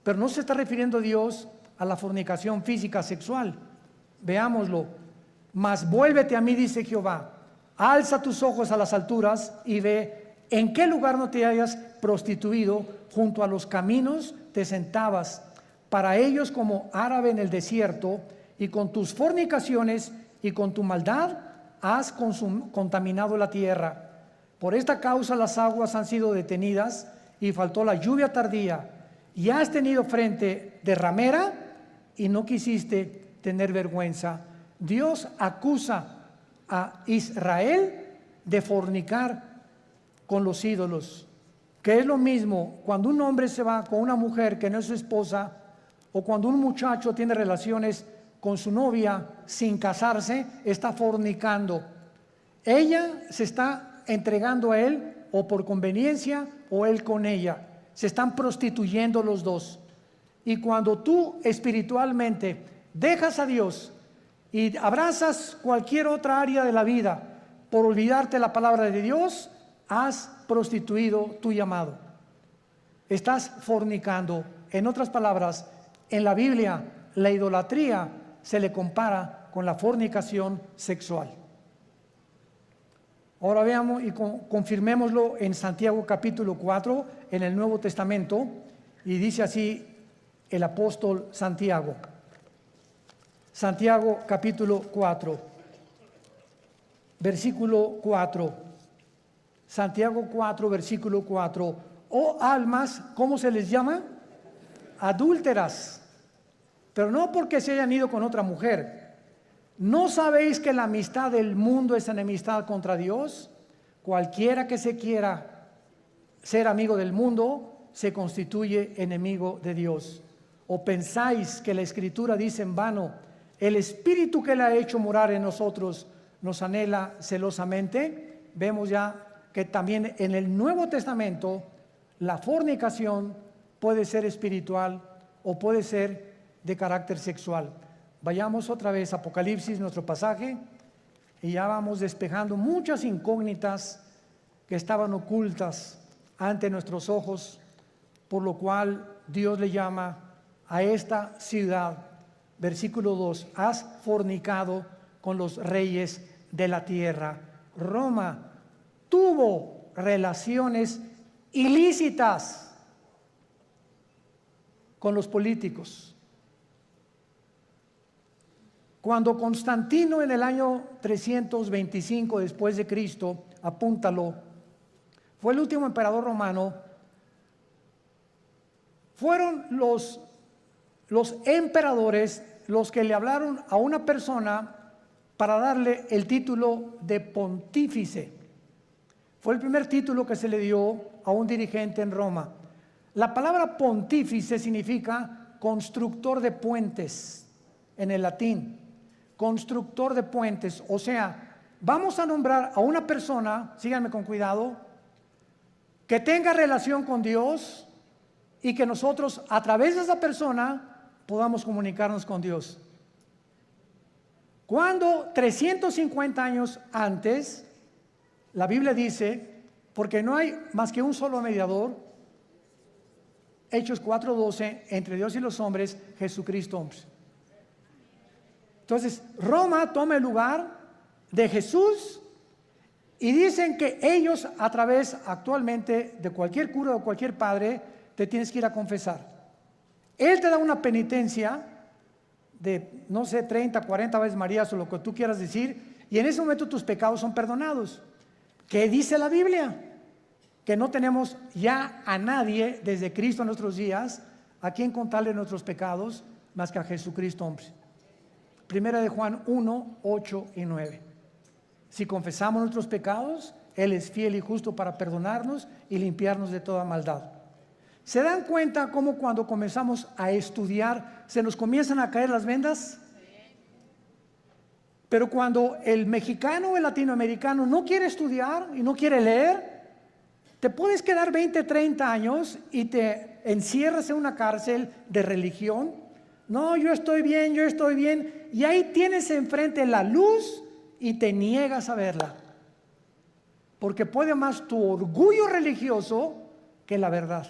Pero no se está refiriendo Dios a la fornicación física sexual. Veámoslo. Mas vuélvete a mí, dice Jehová, alza tus ojos a las alturas y ve en qué lugar no te hayas prostituido. Junto a los caminos te sentabas, para ellos como árabe en el desierto, y con tus fornicaciones y con tu maldad has contaminado la tierra. Por esta causa las aguas han sido detenidas y faltó la lluvia tardía, y has tenido frente de ramera y no quisiste tener vergüenza. Dios acusa a Israel de fornicar con los ídolos, que es lo mismo cuando un hombre se va con una mujer que no es su esposa, o cuando un muchacho tiene relaciones con su novia sin casarse, está fornicando. Ella se está entregando a él, o por conveniencia, o él con ella. Se están prostituyendo los dos. Y cuando tú espiritualmente dejas a Dios y abrazas cualquier otra área de la vida por olvidarte la palabra de Dios, has prostituido tu llamado. Estás fornicando. En otras palabras, en la Biblia, la idolatría se le compara con la fornicación sexual. Ahora veamos y confirmémoslo en Santiago capítulo 4, en el Nuevo Testamento, y dice así el apóstol Santiago. Santiago capítulo 4, versículo 4. Santiago 4, versículo 4. Oh almas, ¿cómo se les llama? Adúlteras. Pero no porque se hayan ido con otra mujer. ¿No sabéis que la amistad del mundo es enemistad contra Dios? Cualquiera que se quiera ser amigo del mundo se constituye enemigo de Dios. ¿O pensáis que la Escritura dice en vano, el Espíritu que le ha hecho morar en nosotros nos anhela celosamente? Vemos ya que también en el Nuevo Testamento la fornicación puede ser espiritual o puede ser de carácter sexual. Vayamos otra vez a Apocalipsis, nuestro pasaje, y ya vamos despejando muchas incógnitas que estaban ocultas ante nuestros ojos, por lo cual Dios le llama a esta ciudad, versículo 2, has fornicado con los reyes de la tierra. Roma tuvo relaciones ilícitas con los políticos. Cuando Constantino en el año 325 después de Cristo, apúntalo, fue el último emperador romano, fueron los emperadores los que le hablaron a una persona para darle el título de pontífice. Fue el primer título que se le dio a un dirigente en Roma. La palabra pontífice significa constructor de puentes en el latín. Constructor de puentes, o sea, vamos a nombrar a una persona, síganme con cuidado, que tenga relación con Dios y que nosotros a través de esa persona podamos comunicarnos con Dios. Cuando 350 años antes, la Biblia dice, porque no hay más que un solo mediador, Hechos 4:12, entre Dios y los hombres, Jesucristo. Entonces, Roma toma el lugar de Jesús y dicen que ellos a través actualmente de cualquier cura o cualquier padre te tienes que ir a confesar. Él te da una penitencia de, no sé, 30, 40 veces Marías o lo que tú quieras decir, y en ese momento tus pecados son perdonados. ¿Qué dice la Biblia? Que no tenemos ya a nadie desde Cristo en nuestros días a quien contarle nuestros pecados más que a Jesucristo, hombre. Primera de Juan 1, 8 y 9. Si confesamos nuestros pecados, Él es fiel y justo para perdonarnos y limpiarnos de toda maldad. ¿Se dan cuenta cómo cuando comenzamos a estudiar se nos comienzan a caer las vendas? Pero cuando el mexicano o el latinoamericano no quiere estudiar y no quiere leer, te puedes quedar 20, 30 años y te encierras en una cárcel de religión. No, yo estoy bien, y ahí tienes enfrente la luz y te niegas a verla. Porque puede más tu orgullo religioso que la verdad.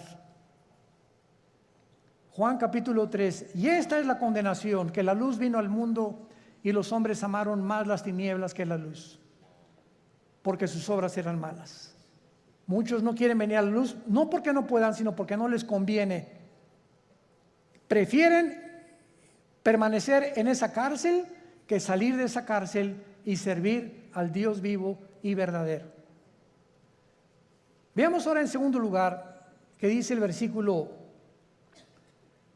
Juan capítulo 3, y esta es la condenación, que la luz vino al mundo y los hombres amaron más las tinieblas que la luz, porque sus obras eran malas. Muchos no quieren venir a la luz, no porque no puedan, sino porque no les conviene. Prefieren permanecer en esa cárcel que salir de esa cárcel y servir al Dios vivo y verdadero. Veamos ahora en segundo lugar que dice el versículo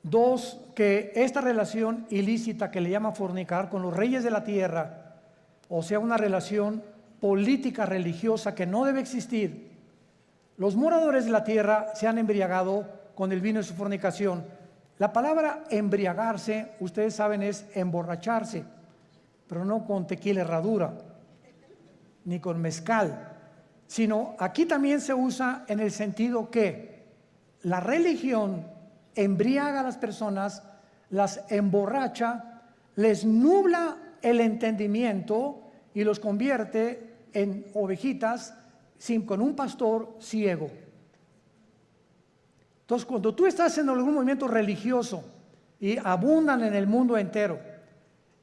2, que esta relación ilícita que le llama fornicar con los reyes de la tierra, o sea, una relación política religiosa que no debe existir. Los moradores de la tierra se han embriagado con el vino de su fornicación. La palabra embriagarse, ustedes saben, es emborracharse, pero no con tequila herradura, ni con mezcal, sino aquí también se usa en el sentido que la religión embriaga a las personas, las emborracha, les nubla el entendimiento y los convierte en ovejitas con un pastor ciego. Entonces, cuando tú estás en algún movimiento religioso y abundan en el mundo entero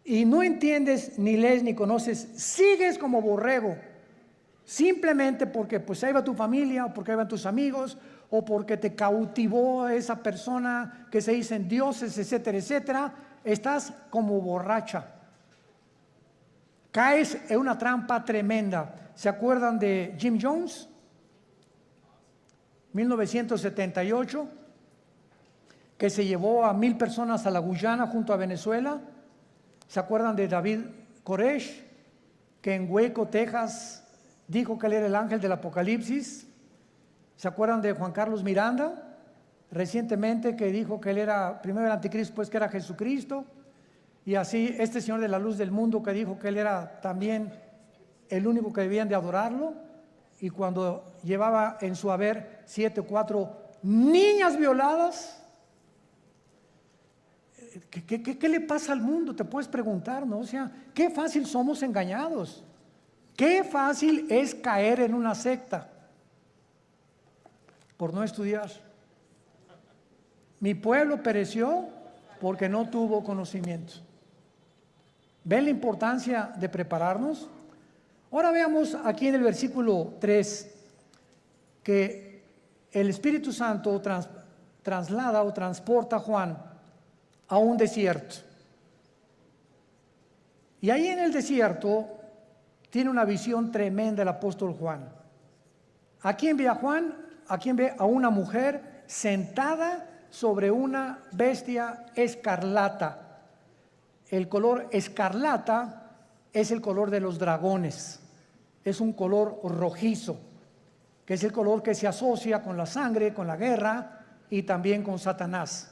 y no entiendes, ni lees, ni conoces, sigues como borrego, simplemente porque pues ahí va tu familia, o porque ahí van tus amigos, o porque te cautivó esa persona que se dicen dioses, etcétera, etcétera, estás como borracha. Caes en una trampa tremenda. ¿Se acuerdan de Jim Jones? 1978, que se llevó a 1,000 personas a la Guyana junto a Venezuela. ¿Se acuerdan de David Koresh, que en Waco, Texas, dijo que él era el ángel del Apocalipsis? ¿Se acuerdan de Juan Carlos Miranda, recientemente, que dijo que él era primero el anticristo, pues que era Jesucristo? Y así este señor de la luz del mundo, que dijo que él era también el único que debían de adorarlo, y cuando llevaba en su haber 7 o 4 niñas violadas. ¿Qué le pasa al mundo? Te puedes preguntar, ¿no? O sea, qué fácil somos engañados. Qué fácil es caer en una secta por no estudiar. Mi pueblo pereció porque no tuvo conocimiento. ¿Ven la importancia de prepararnos? Ahora veamos aquí en el versículo 3 que el Espíritu Santo traslada o transporta a Juan a un desierto. Y ahí en el desierto tiene una visión tremenda el apóstol Juan. ¿A quién ve a Juan? ¿A quién ve? A una mujer sentada sobre una bestia escarlata. El color escarlata es el color de los dragones. Es un color rojizo, que es el color que se asocia con la sangre, con la guerra y también con Satanás.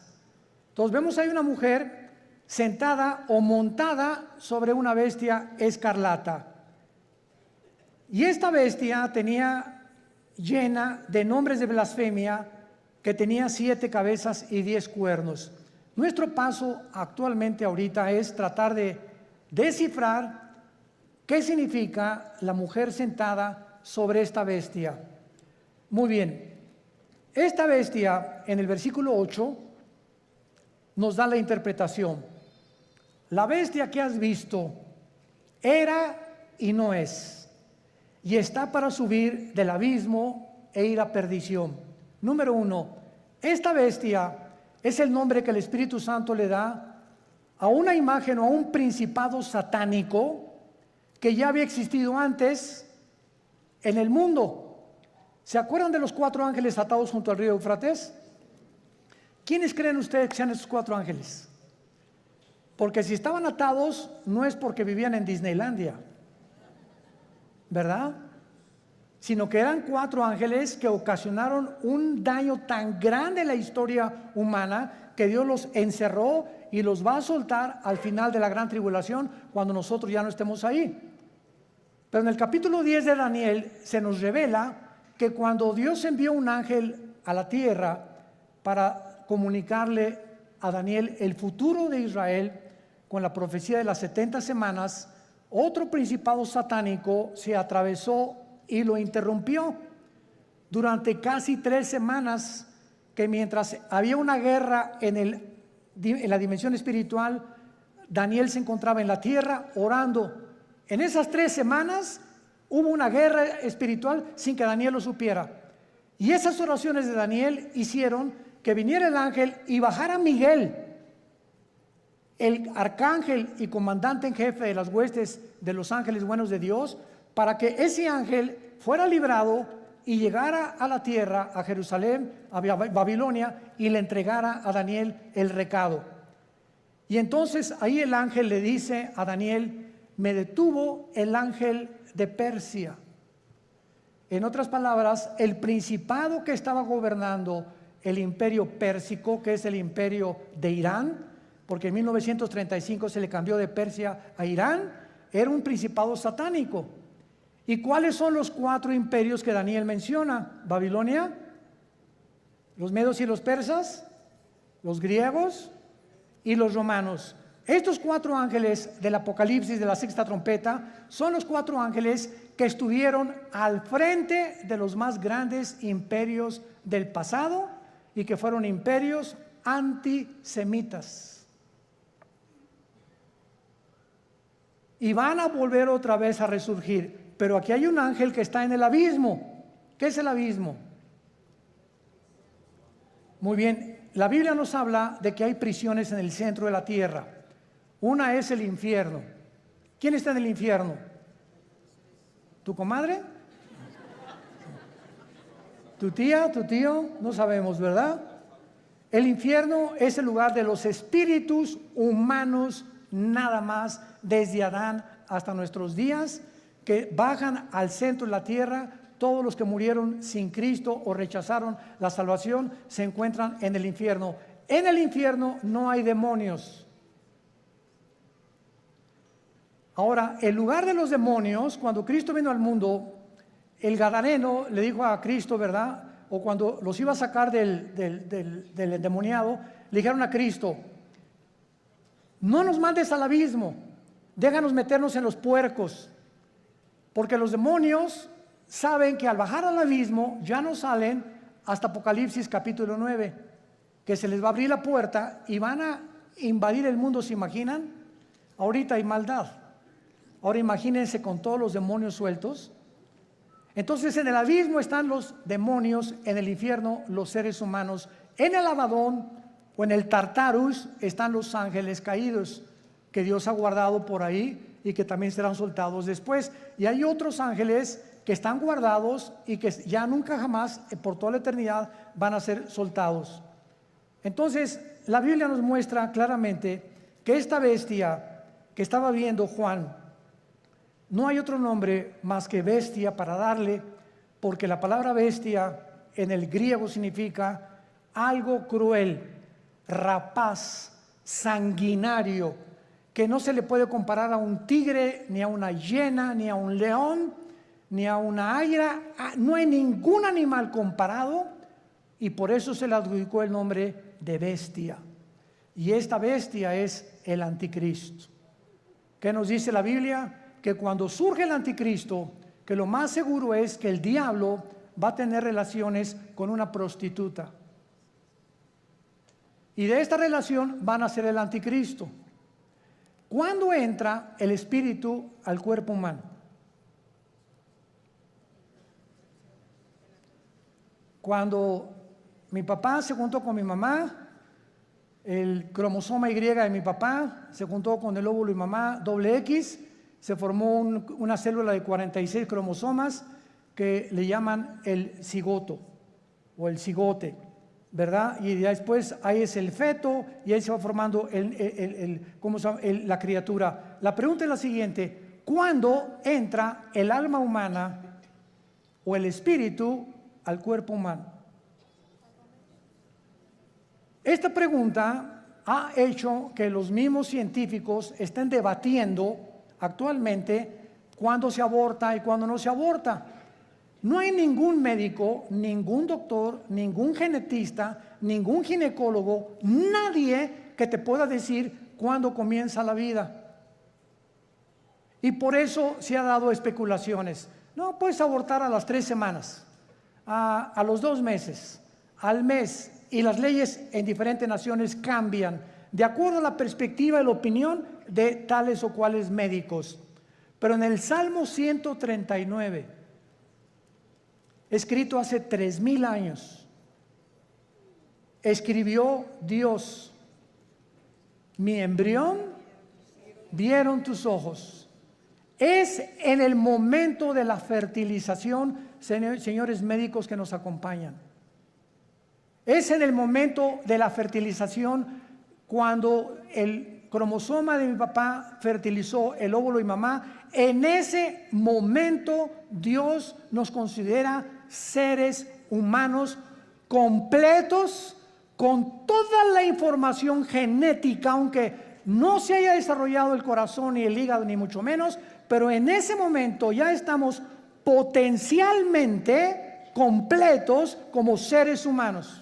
Entonces vemos ahí una mujer sentada o montada sobre una bestia escarlata. Y esta bestia tenía llena de nombres de blasfemia, que tenía 7 cabezas y 10 cuernos. Nuestro paso actualmente ahorita es tratar de descifrar qué significa la mujer sentada sobre esta bestia. Muy bien, esta bestia en el versículo 8 nos da la interpretación. La bestia que has visto era y no es, y está para subir del abismo e ir a perdición. Número 1, esta bestia es el nombre que el Espíritu Santo le da a una imagen o a un principado satánico que ya había existido antes en el mundo. ¿Se acuerdan de los 4 ángeles atados junto al río Éufrates? ¿Quiénes creen ustedes que sean esos 4 ángeles? Porque si estaban atados no es porque vivían en Disneylandia, ¿verdad? Sino que eran 4 ángeles que ocasionaron un daño tan grande en la historia humana que Dios los encerró y los va a soltar al final de la gran tribulación, cuando nosotros ya no estemos ahí. Pero en el capítulo 10 de Daniel se nos revela que cuando Dios envió un ángel a la tierra para comunicarle a Daniel el futuro de Israel con la profecía de las 70 semanas, otro principado satánico se atravesó y lo interrumpió durante casi 3 semanas, que mientras había una guerra en la dimensión espiritual, Daniel se encontraba en la tierra orando. En esas 3 semanas hubo una guerra espiritual sin que Daniel lo supiera. Y esas oraciones de Daniel hicieron que viniera el ángel y bajara Miguel, el arcángel y comandante en jefe de las huestes de los ángeles buenos de Dios, para que ese ángel fuera librado y llegara a la tierra, a Jerusalén, a Babilonia, y le entregara a Daniel el recado. Y entonces ahí el ángel le dice a Daniel: me detuvo el ángel de Persia. En otras palabras, el principado que estaba gobernando el imperio pérsico, que es el imperio de Irán, porque en 1935 se le cambió de Persia a Irán, era un principado satánico. ¿Y cuáles son los 4 imperios que Daniel menciona? Babilonia, los medos y los persas, los griegos y los romanos. Estos 4 ángeles del Apocalipsis de la 6ª trompeta son los 4 ángeles que estuvieron al frente de los más grandes imperios del pasado y que fueron imperios antisemitas. Y van a volver otra vez a resurgir. Pero aquí hay un ángel que está en el abismo. ¿Qué es el abismo? Muy bien, la Biblia nos habla de que hay prisiones en el centro de la tierra. Una es el infierno. ¿Quién está en el infierno? ¿Tu comadre? ¿Tu tía, tu tío? No sabemos, ¿verdad? El infierno es el lugar de los espíritus humanos, nada más, desde Adán hasta nuestros días, que bajan al centro de la tierra. Todos los que murieron sin Cristo o rechazaron la salvación se encuentran en el infierno. En el infierno no hay demonios. Ahora, el lugar de los demonios, cuando Cristo vino al mundo, el gadareno le dijo a Cristo, ¿verdad? O cuando los iba a sacar del endemoniado, le dijeron a Cristo: no nos mandes al abismo, déjanos meternos en los puercos, porque los demonios saben que al bajar al abismo ya no salen hasta Apocalipsis capítulo 9, que se les va a abrir la puerta y van a invadir el mundo. ¿Se imaginan? Ahorita hay maldad. Ahora imagínense con todos los demonios sueltos. Entonces en el abismo están los demonios, en el infierno los seres humanos, en el Abadón o en el Tartarus están los ángeles caídos que Dios ha guardado por ahí y que también serán soltados después. Y hay otros ángeles que están guardados y que ya nunca jamás, por toda la eternidad, van a ser soltados. Entonces la Biblia nos muestra claramente que esta bestia que estaba viendo Juan, no hay otro nombre más que bestia para darle, porque la palabra bestia en el griego significa algo cruel, rapaz, sanguinario, que no se le puede comparar a un tigre, ni a una hiena, ni a un león, ni a una águila. No hay ningún animal comparado, y por eso se le adjudicó el nombre de bestia. Y esta bestia es el anticristo. ¿Qué nos dice la Biblia? Que cuando surge el anticristo, que lo más seguro es que el diablo va a tener relaciones con una prostituta. Y de esta relación van a ser el anticristo. ¿Cuándo entra el espíritu al cuerpo humano? Cuando mi papá se juntó con mi mamá, el cromosoma Y de mi papá se juntó con el óvulo y mamá doble X, se formó una célula de 46 cromosomas que le llaman el cigoto o el cigote, ¿verdad? Y después ahí es el feto y ahí se va formando la criatura. La pregunta es la siguiente: ¿cuándo entra el alma humana o el espíritu al cuerpo humano? Esta pregunta ha hecho que los mismos científicos estén debatiendo actualmente cuándo se aborta y cuándo no se aborta. No hay ningún médico, ningún doctor, ningún genetista, ningún ginecólogo, nadie que te pueda decir cuándo comienza la vida. Y por eso se ha dado especulaciones. No, puedes abortar a las 3 semanas, a los 2 meses, al mes, y las leyes en diferentes naciones cambian de acuerdo a la perspectiva y la opinión de tales o cuales médicos. Pero en el Salmo 139, escrito hace 3000 años, escribió Dios: mi embrión vieron tus ojos. Es en el momento de la fertilización, señores médicos que nos acompañan, es en el momento de la fertilización cuando el cromosoma de mi papá fertilizó el óvulo y mamá. En ese momento Dios nos considera seres humanos completos, con toda la información genética, aunque no se haya desarrollado el corazón ni el hígado ni mucho menos, pero en ese momento ya estamos potencialmente completos como seres humanos.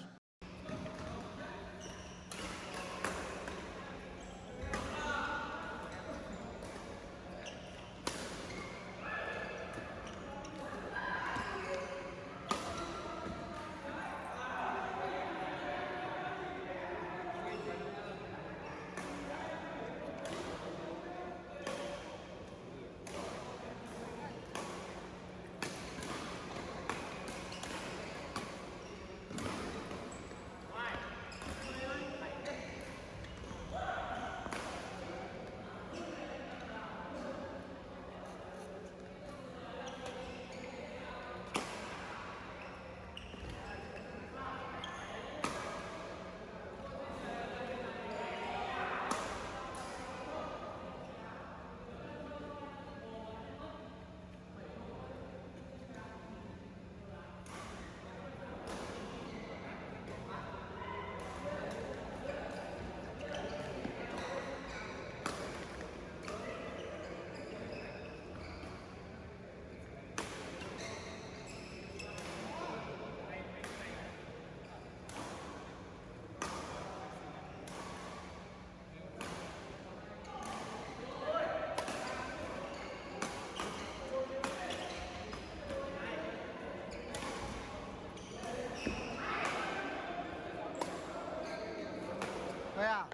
Vea.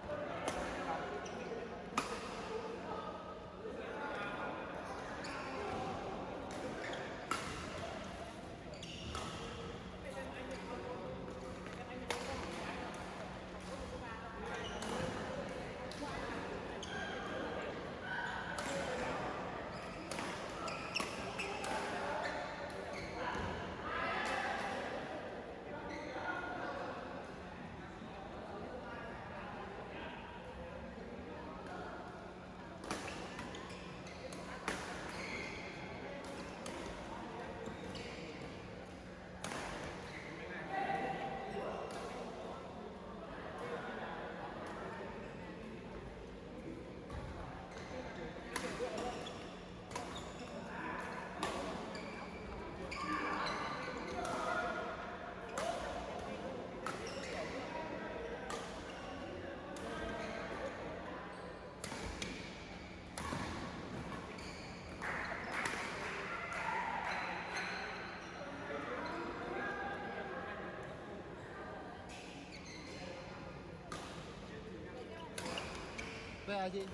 Vea allí.